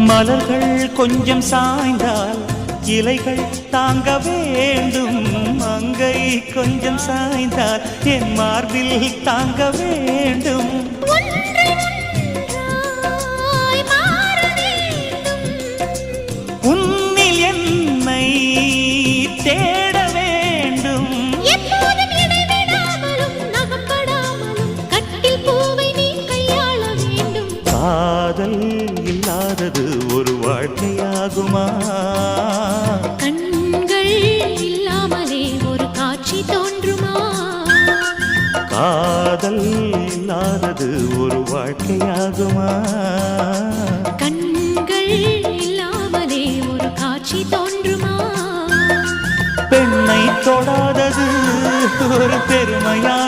மலர்கள் கொஞ்சம் சாய்ந்தால் இலைகள் தாங்க வேண்டும். மங்கை கொஞ்சம் சாய்ந்தால் என் மார்பில் தாங்க வேண்டும். உன்னில் என்னை தேட வேண்டும். காதல் இல்லாதது ஒரு வாழ்க்கையாகுமா? கண்கள் இல்லாமலே ஒரு காட்சி தோன்றுமா? காதல் இல்லாதது ஒரு வாழ்க்கையாகுமா? கண்கள் இல்லாமலே ஒரு காட்சி தோன்றுமா? பெண்ணை தொடாதது ஒரு பெருமையா?